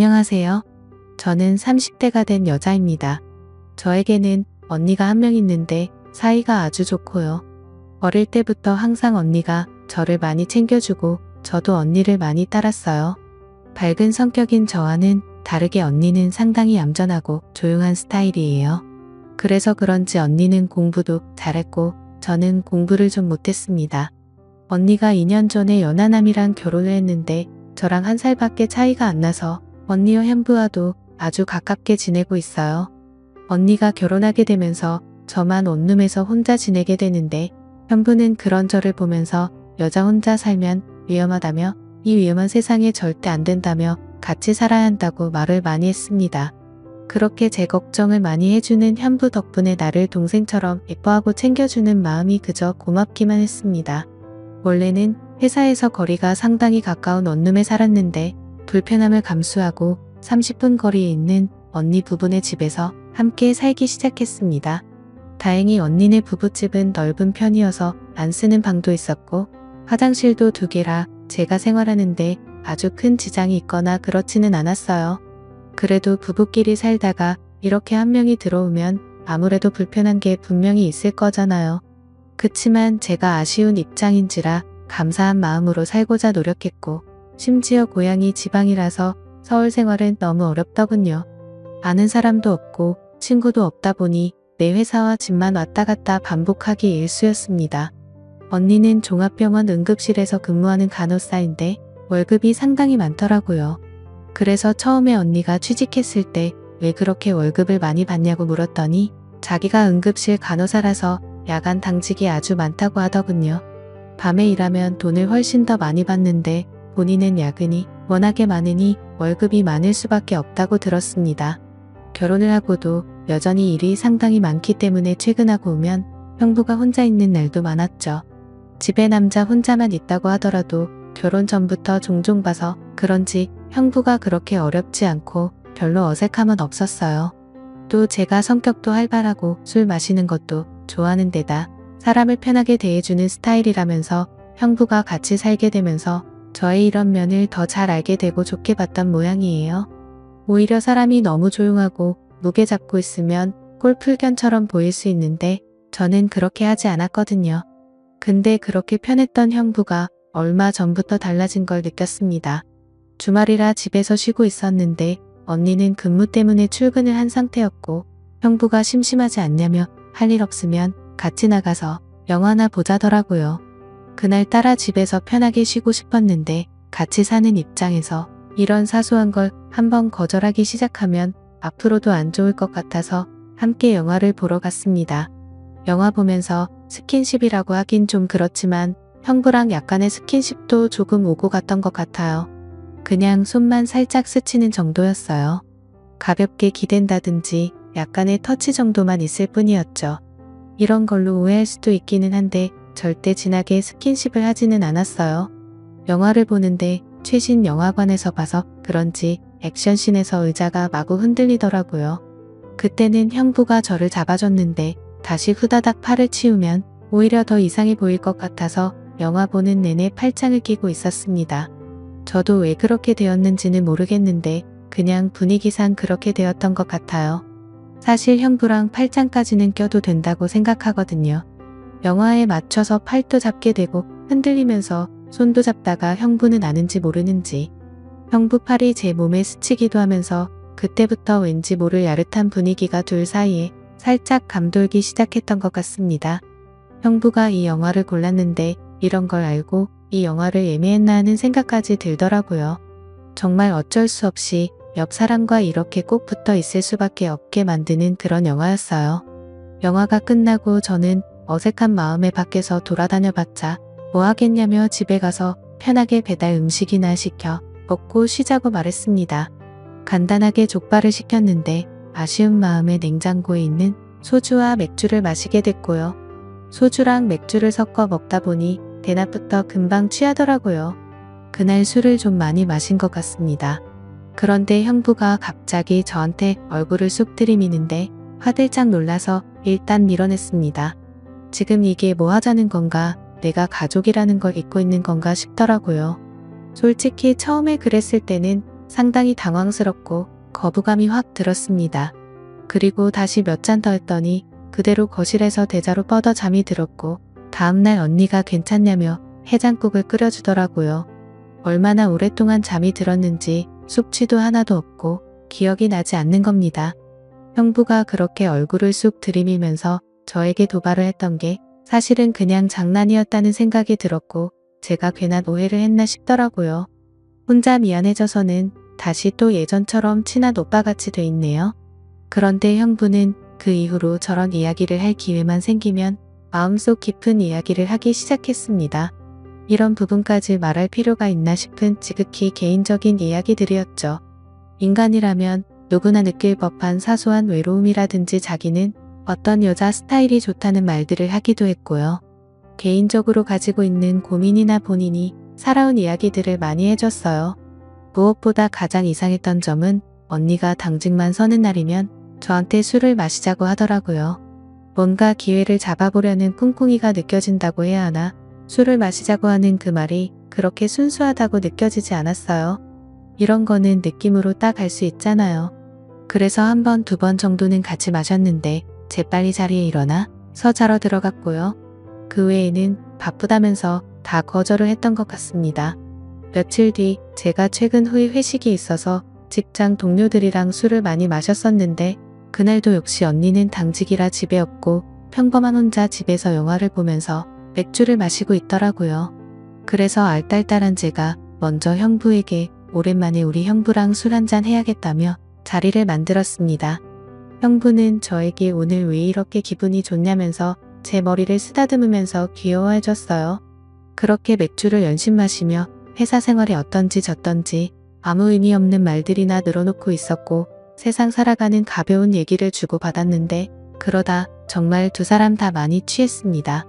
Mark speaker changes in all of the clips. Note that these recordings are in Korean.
Speaker 1: 안녕하세요. 저는 30대가 된 여자입니다. 저에게는 언니가 한 명 있는데 사이가 아주 좋고요. 어릴 때부터 항상 언니가 저를 많이 챙겨주고 저도 언니를 많이 따랐어요. 밝은 성격인 저와는 다르게 언니는 상당히 얌전하고 조용한 스타일이에요. 그래서 그런지 언니는 공부도 잘했고 저는 공부를 좀 못했습니다. 언니가 2년 전에 연하남이랑 결혼을 했는데 저랑 1살밖에 차이가 안 나서 언니와 현부와도 아주 가깝게 지내고 있어요. 언니가 결혼하게 되면서 저만 원룸에서 혼자 지내게 되는데 현부는 그런 저를 보면서 여자 혼자 살면 위험하다며 이 위험한 세상에 절대 안 된다며 같이 살아야 한다고 말을 많이 했습니다. 그렇게 제 걱정을 많이 해주는 현부 덕분에 나를 동생처럼 예뻐하고 챙겨주는 마음이 그저 고맙기만 했습니다. 원래는 회사에서 거리가 상당히 가까운 원룸에 살았는데 불편함을 감수하고 30분 거리에 있는 언니 부부네 집에서 함께 살기 시작했습니다. 다행히 언니네 부부집은 넓은 편이어서 안 쓰는 방도 있었고 화장실도 2개라 제가 생활하는데 아주 큰 지장이 있거나 그렇지는 않았어요. 그래도 부부끼리 살다가 이렇게 한 명이 들어오면 아무래도 불편한 게 분명히 있을 거잖아요. 그치만 제가 아쉬운 입장인지라 감사한 마음으로 살고자 노력했고 심지어 고향이 지방이라서 서울 생활은 너무 어렵더군요. 아는 사람도 없고 친구도 없다 보니 내 회사와 집만 왔다 갔다 반복하기 일쑤였습니다. 언니는 종합병원 응급실에서 근무하는 간호사인데 월급이 상당히 많더라고요. 그래서 처음에 언니가 취직했을 때 왜 그렇게 월급을 많이 받냐고 물었더니 자기가 응급실 간호사라서 야간 당직이 아주 많다고 하더군요. 밤에 일하면 돈을 훨씬 더 많이 받는데 본인은 야근이 워낙에 많으니 월급이 많을 수밖에 없다고 들었습니다. 결혼을 하고도 여전히 일이 상당히 많기 때문에 퇴근하고 오면 형부가 혼자 있는 날도 많았죠. 집에 남자 혼자만 있다고 하더라도 결혼 전부터 종종 봐서 그런지 형부가 그렇게 어렵지 않고 별로 어색함은 없었어요. 또 제가 성격도 활발하고 술 마시는 것도 좋아하는 데다 사람을 편하게 대해주는 스타일이라면서 형부가 같이 살게 되면서 저의 이런 면을 더 잘 알게 되고 좋게 봤던 모양이에요. 오히려 사람이 너무 조용하고 무게 잡고 있으면 꼴풀견처럼 보일 수 있는데 저는 그렇게 하지 않았거든요. 근데 그렇게 편했던 형부가 얼마 전부터 달라진 걸 느꼈습니다. 주말이라 집에서 쉬고 있었는데 언니는 근무 때문에 출근을 한 상태였고 형부가 심심하지 않냐며 할 일 없으면 같이 나가서 영화나 보자더라고요. 그날따라 집에서 편하게 쉬고 싶었는데 같이 사는 입장에서 이런 사소한 걸 한번 거절하기 시작하면 앞으로도 안 좋을 것 같아서 함께 영화를 보러 갔습니다. 영화 보면서 스킨십이라고 하긴 좀 그렇지만 형부랑 약간의 스킨십도 조금 오고 갔던 것 같아요. 그냥 손만 살짝 스치는 정도였어요. 가볍게 기댄다든지 약간의 터치 정도만 있을 뿐이었죠. 이런 걸로 오해할 수도 있기는 한데 절대 진하게 스킨십을 하지는 않았어요. 영화를 보는데 최신 영화관에서 봐서 그런지 액션씬에서 의자가 마구 흔들리더라고요. 그때는 형부가 저를 잡아줬는데 다시 후다닥 팔을 치우면 오히려 더 이상해 보일 것 같아서 영화 보는 내내 팔짱을 끼고 있었습니다. 저도 왜 그렇게 되었는지는 모르겠는데 그냥 분위기상 그렇게 되었던 것 같아요. 사실 형부랑 팔짱까지는 껴도 된다고 생각하거든요. 영화에 맞춰서 팔도 잡게 되고 흔들리면서 손도 잡다가 형부는 아는지 모르는지 형부 팔이 제 몸에 스치기도 하면서 그때부터 왠지 모를 야릇한 분위기가 둘 사이에 살짝 감돌기 시작했던 것 같습니다. 형부가 이 영화를 골랐는데 이런 걸 알고 이 영화를 예매했나 하는 생각까지 들더라고요. 정말 어쩔 수 없이 옆 사람과 이렇게 꼭 붙어 있을 수밖에 없게 만드는 그런 영화였어요. 영화가 끝나고 저는 어색한 마음에 밖에서 돌아다녀 봤자 뭐 하겠냐며 집에 가서 편하게 배달 음식이나 시켜 먹고 쉬자고 말했습니다. 간단하게 족발을 시켰는데 아쉬운 마음에 냉장고에 있는 소주와 맥주를 마시게 됐고요. 소주랑 맥주를 섞어 먹다 보니 대낮부터 금방 취하더라고요. 그날 술을 좀 많이 마신 것 같습니다. 그런데 형부가 갑자기 저한테 얼굴을 쑥 들이미는데 화들짝 놀라서 일단 밀어냈습니다. 지금 이게 뭐 하자는 건가? 내가 가족이라는 걸 잊고 있는 건가 싶더라고요. 솔직히 처음에 그랬을 때는 상당히 당황스럽고 거부감이 확 들었습니다. 그리고 다시 몇 잔 더 했더니 그대로 거실에서 대자로 뻗어 잠이 들었고 다음날 언니가 괜찮냐며 해장국을 끓여주더라고요. 얼마나 오랫동안 잠이 들었는지 숙취도 하나도 없고 기억이 나지 않는 겁니다. 형부가 그렇게 얼굴을 쑥 들이밀면서 저에게 도발을 했던 게 사실은 그냥 장난이었다는 생각이 들었고 제가 괜한 오해를 했나 싶더라고요. 혼자 미안해져서는 다시 또 예전처럼 친한 오빠같이 돼 있네요. 그런데 형부는 그 이후로 저런 이야기를 할 기회만 생기면 마음속 깊은 이야기를 하기 시작했습니다. 이런 부분까지 말할 필요가 있나 싶은 지극히 개인적인 이야기들이었죠. 인간이라면 누구나 느낄 법한 사소한 외로움이라든지 자기는 어떤 여자 스타일이 좋다는 말들을 하기도 했고요. 개인적으로 가지고 있는 고민이나 본인이 살아온 이야기들을 많이 해줬어요. 무엇보다 가장 이상했던 점은 언니가 당직만 서는 날이면 저한테 술을 마시자고 하더라고요. 뭔가 기회를 잡아보려는 꿍꿍이가 느껴진다고 해야 하나, 술을 마시자고 하는 그 말이 그렇게 순수하다고 느껴지지 않았어요. 이런 거는 느낌으로 딱 알 수 있잖아요. 그래서 한 번, 두 번 정도는 같이 마셨는데 재빨리 자리에 일어나 서 자러 들어갔고요. 그 외에는 바쁘다면서 다 거절을 했던 것 같습니다. 며칠 뒤 제가 최근 후에 회식이 있어서 직장 동료들이랑 술을 많이 마셨었는데 그날도 역시 언니는 당직이라 집에 없고 평범한 혼자 집에서 영화를 보면서 맥주를 마시고 있더라고요. 그래서 알딸딸한 제가 먼저 형부에게 오랜만에 우리 형부랑 술 한잔 해야겠다며 자리를 만들었습니다. 형부는 저에게 오늘 왜 이렇게 기분이 좋냐면서 제 머리를 쓰다듬으면서 귀여워해줬어요. 그렇게 맥주를 연신 마시며 회사 생활이 어떤지 저떤지 아무 의미 없는 말들이나 늘어놓고 있었고 세상 살아가는 가벼운 얘기를 주고받았는데 그러다 정말 두 사람 다 많이 취했습니다.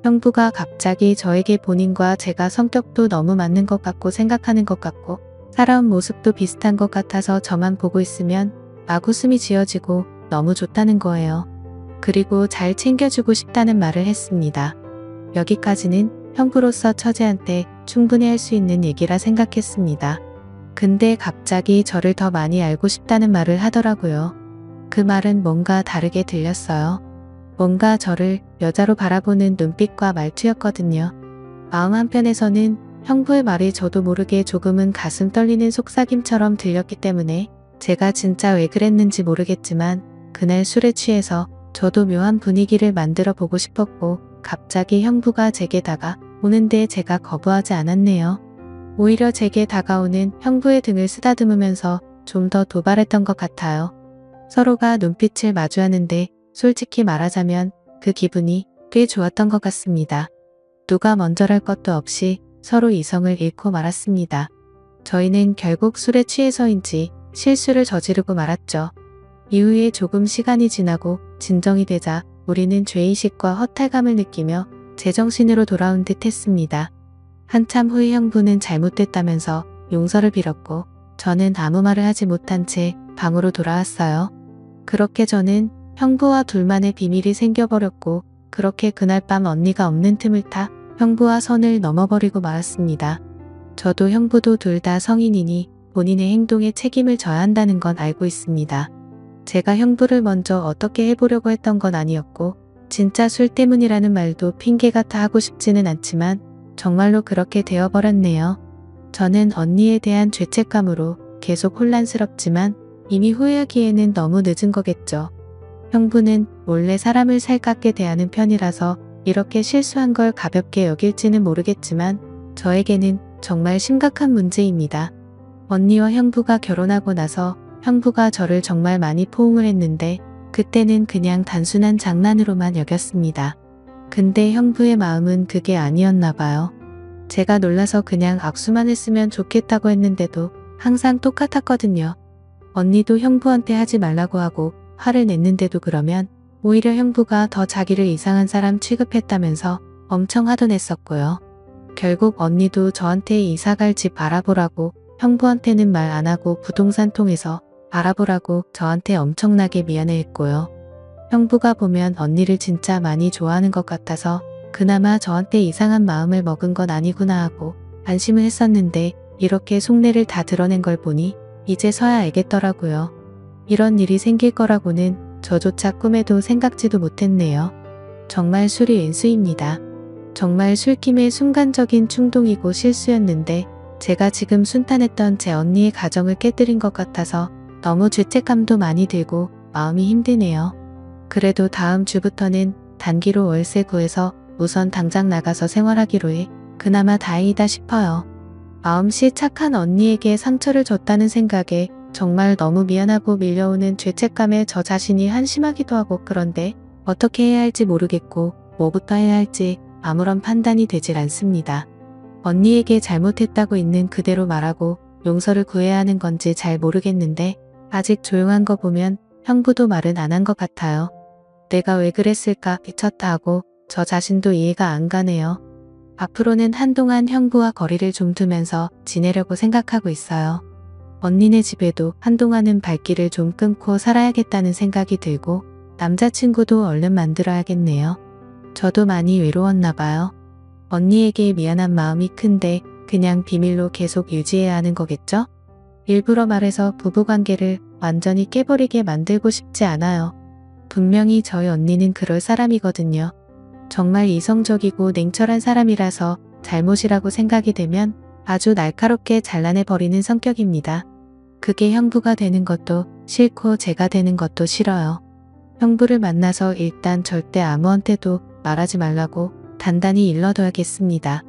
Speaker 1: 형부가 갑자기 저에게 본인과 제가 성격도 너무 맞는 것 같고 생각하는 것 같고 살아온 모습도 비슷한 것 같아서 저만 보고 있으면 막 웃음이 지어지고 너무 좋다는 거예요. 그리고 잘 챙겨주고 싶다는 말을 했습니다. 여기까지는 형부로서 처제한테 충분히 할 수 있는 얘기라 생각했습니다. 근데 갑자기 저를 더 많이 알고 싶다는 말을 하더라고요. 그 말은 뭔가 다르게 들렸어요. 뭔가 저를 여자로 바라보는 눈빛과 말투였거든요. 마음 한편에서는 형부의 말이 저도 모르게 조금은 가슴 떨리는 속삭임처럼 들렸기 때문에 제가 진짜 왜 그랬는지 모르겠지만 그날 술에 취해서 저도 묘한 분위기를 만들어 보고 싶었고 갑자기 형부가 제게 다가오는데 제가 거부하지 않았네요. 오히려 제게 다가오는 형부의 등을 쓰다듬으면서 좀 더 도발했던 것 같아요. 서로가 눈빛을 마주하는데 솔직히 말하자면 그 기분이 꽤 좋았던 것 같습니다. 누가 먼저랄 것도 없이 서로 이성을 잃고 말았습니다. 저희는 결국 술에 취해서인지 실수를 저지르고 말았죠. 이후에 조금 시간이 지나고 진정이 되자 우리는 죄의식과 허탈감을 느끼며 제정신으로 돌아온 듯 했습니다. 한참 후에 형부는 잘못됐다면서 용서를 빌었고 저는 아무 말을 하지 못한 채 방으로 돌아왔어요. 그렇게 저는 형부와 둘만의 비밀이 생겨버렸고 그렇게 그날 밤 언니가 없는 틈을 타 형부와 선을 넘어버리고 말았습니다. 저도 형부도 둘 다 성인이니 본인의 행동에 책임을 져야 한다는 건 알고 있습니다. 제가 형부를 먼저 어떻게 해보려고 했던 건 아니었고 진짜 술 때문이라는 말도 핑계 같아 하고 싶지는 않지만 정말로 그렇게 되어버렸네요. 저는 언니에 대한 죄책감으로 계속 혼란스럽지만 이미 후회하기에는 너무 늦은 거겠죠. 형부는 원래 사람을 살갑게 대하는 편이라서 이렇게 실수한 걸 가볍게 여길지는 모르겠지만 저에게는 정말 심각한 문제입니다. 언니와 형부가 결혼하고 나서 형부가 저를 정말 많이 포옹을 했는데 그때는 그냥 단순한 장난으로만 여겼습니다. 근데 형부의 마음은 그게 아니었나 봐요. 제가 놀라서 그냥 악수만 했으면 좋겠다고 했는데도 항상 똑같았거든요. 언니도 형부한테 하지 말라고 하고 화를 냈는데도 그러면 오히려 형부가 더 자기를 이상한 사람 취급했다면서 엄청 화도 냈었고요. 결국 언니도 저한테 이사갈 집 알아보라고 형부한테는 말 안 하고 부동산 통해서 알아보라고 저한테 엄청나게 미안해했고요. 형부가 보면 언니를 진짜 많이 좋아하는 것 같아서 그나마 저한테 이상한 마음을 먹은 건 아니구나 하고 안심을 했었는데 이렇게 속내를 다 드러낸 걸 보니 이제서야 알겠더라고요. 이런 일이 생길 거라고는 저조차 꿈에도 생각지도 못했네요. 정말 술이 왼수입니다. 정말 술김의 순간적인 충동이고 실수였는데 제가 지금 순탄했던 제 언니의 가정을 깨뜨린 것 같아서 너무 죄책감도 많이 들고 마음이 힘드네요. 그래도 다음 주부터는 단기로 월세 구해서 우선 당장 나가서 생활하기로 해 그나마 다행이다 싶어요. 마음씨 착한 언니에게 상처를 줬다는 생각에 정말 너무 미안하고 밀려오는 죄책감에 저 자신이 한심하기도 하고 그런데 어떻게 해야 할지 모르겠고 뭐부터 해야 할지 아무런 판단이 되질 않습니다. 언니에게 잘못했다고 있는 그대로 말하고 용서를 구해야 하는 건지 잘 모르겠는데 아직 조용한 거 보면 형부도 말은 안 한 것 같아요. 내가 왜 그랬을까 미쳤다 하고 저 자신도 이해가 안 가네요. 앞으로는 한동안 형부와 거리를 좀 두면서 지내려고 생각하고 있어요. 언니네 집에도 한동안은 발길을 좀 끊고 살아야겠다는 생각이 들고 남자친구도 얼른 만들어야겠네요. 저도 많이 외로웠나 봐요. 언니에게 미안한 마음이 큰데 그냥 비밀로 계속 유지해야 하는 거겠죠? 일부러 말해서 부부관계를 완전히 깨버리게 만들고 싶지 않아요. 분명히 저희 언니는 그럴 사람이거든요. 정말 이성적이고 냉철한 사람이라서 잘못이라고 생각이 되면 아주 날카롭게 잘라내버리는 성격입니다. 그게 형부가 되는 것도 싫고 제가 되는 것도 싫어요. 형부를 만나서 일단 절대 아무한테도 말하지 말라고 단단히 일러둬야겠습니다.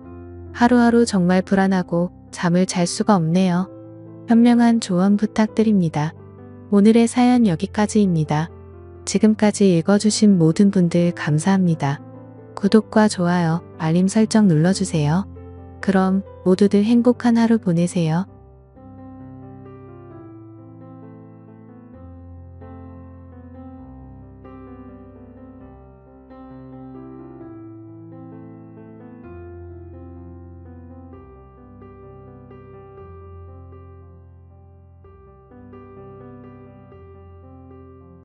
Speaker 1: 하루하루 정말 불안하고 잠을 잘 수가 없네요. 현명한 조언 부탁드립니다. 오늘의 사연 여기까지입니다. 지금까지 읽어주신 모든 분들 감사합니다. 구독과 좋아요, 알림 설정 눌러주세요. 그럼 모두들 행복한 하루 보내세요.